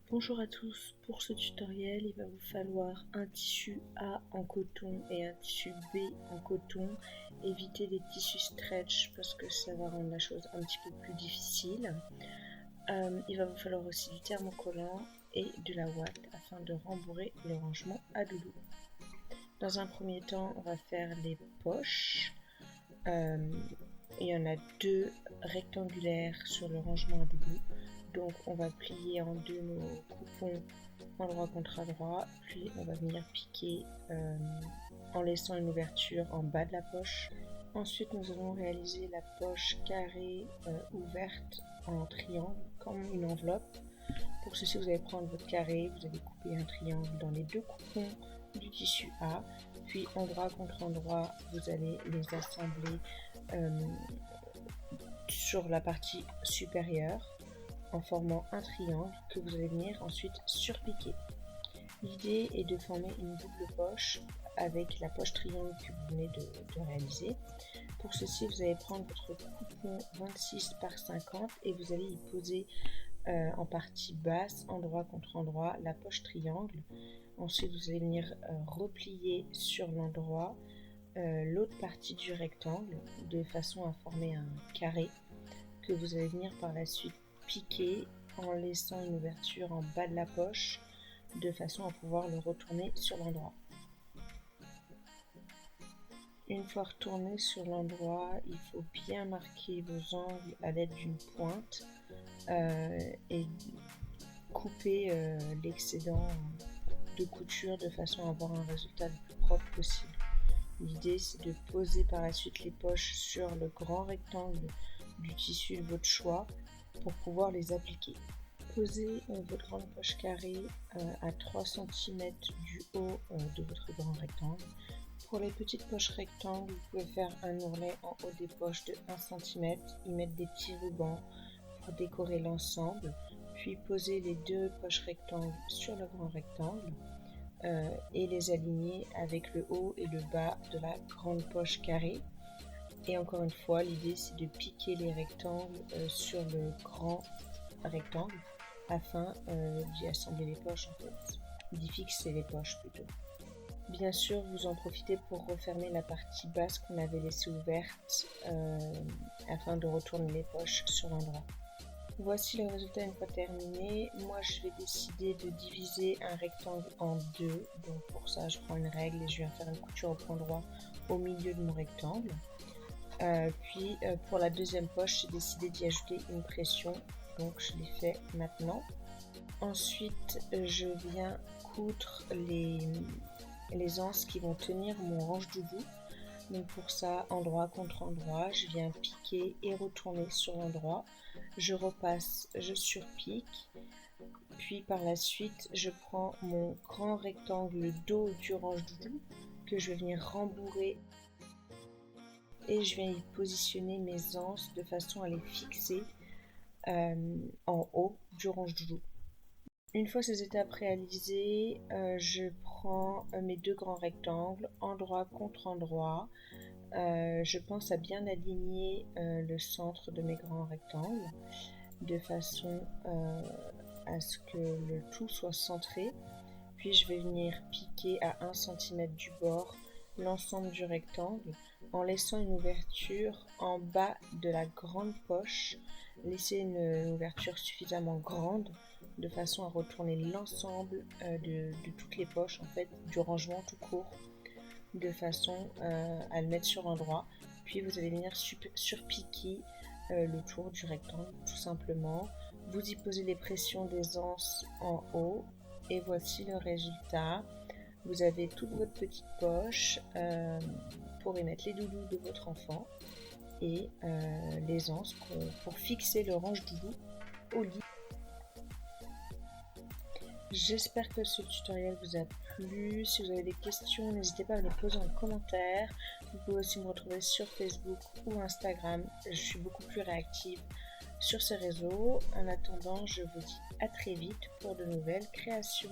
Bonjour à tous, pour ce tutoriel il va vous falloir un tissu A en coton et un tissu B en coton. Évitez les tissus stretch parce que ça va rendre la chose un petit peu plus difficile. Il va vous falloir aussi du thermocollant et de la ouate afin de rembourrer le rangement à doudou. Dans un premier temps on va faire les poches. Il y en a deux rectangulaires sur le rangement à doudou. Donc on va plier en deux nos coupons endroit contre endroit, puis on va venir piquer en laissant une ouverture en bas de la poche. Ensuite nous allons réaliser la poche carrée ouverte en triangle comme une enveloppe. Pour ceci vous allez prendre votre carré, vous allez couper un triangle dans les deux coupons du tissu A, puis endroit contre endroit vous allez les assembler sur la partie supérieure en formant un triangle que vous allez venir ensuite surpiquer. L'idée est de former une double poche avec la poche triangle que vous venez de réaliser. Pour ceci, vous allez prendre votre coupon 26 par 50 et vous allez y poser en partie basse, endroit contre endroit, la poche triangle. Ensuite, vous allez venir replier sur l'endroit l'autre partie du rectangle de façon à former un carré que vous allez venir par la suite piquer en laissant une ouverture en bas de la poche de façon à pouvoir le retourner sur l'endroit. Une fois retourné sur l'endroit, il faut bien marquer vos angles à l'aide d'une pointe et couper l'excédent de couture de façon à avoir un résultat le plus propre possible. L'idée c'est de poser par la suite les poches sur le grand rectangle du tissu de votre choix pour pouvoir les appliquer. Posez votre grande poche carrée à 3 cm du haut de votre grand rectangle. Pour les petites poches rectangles, vous pouvez faire un ourlet en haut des poches de 1 cm, y mettre des petits rubans pour décorer l'ensemble, puis poser les deux poches rectangles sur le grand rectangle et les aligner avec le haut et le bas de la grande poche carrée. Et encore une fois, l'idée c'est de piquer les rectangles sur le grand rectangle afin d'y assembler les poches en fait, d'y fixer les poches plutôt. Bien sûr, vous en profitez pour refermer la partie basse qu'on avait laissée ouverte afin de retourner les poches sur l'endroit. Voici le résultat une fois terminé. Moi je vais décider de diviser un rectangle en deux. Donc pour ça je prends une règle et je viens faire une couture au point droit au milieu de mon rectangle. Puis pour la deuxième poche j'ai décidé d'y ajouter une pression. Donc je l'ai fait maintenant. Ensuite je viens coudre les anses qui vont tenir mon range doudou. Donc pour ça, endroit contre endroit, je viens piquer et retourner sur l'endroit. Je repasse, je surpique. Puis par la suite, je prends mon grand rectangle dos du range doudou que je vais venir rembourrer et je viens y positionner mes anses de façon à les fixer en haut du range doudou. Une fois ces étapes réalisées, je prends mes deux grands rectangles, endroit contre endroit. Je pense à bien aligner le centre de mes grands rectangles de façon à ce que le tout soit centré. Puis je vais venir piquer à 1 cm du bord l'ensemble du rectangle en laissant une ouverture en bas de la grande poche. Laissez une ouverture suffisamment grande de façon à retourner l'ensemble de toutes les poches en fait du rangement tout court de façon à le mettre sur l'endroit. Puis vous allez venir surpiquer le tour du rectangle tout simplement. Vous y posez les pressions des anses en haut et voici le résultat. Vous avez toute votre petite poche pour y mettre les doudous de votre enfant et les anses pour fixer le range doudou au lit. J'espère que ce tutoriel vous a plu. Si vous avez des questions, n'hésitez pas à me les poser en commentaire. Vous pouvez aussi me retrouver sur Facebook ou Instagram. Je suis beaucoup plus réactive sur ces réseaux. En attendant, je vous dis à très vite pour de nouvelles créations.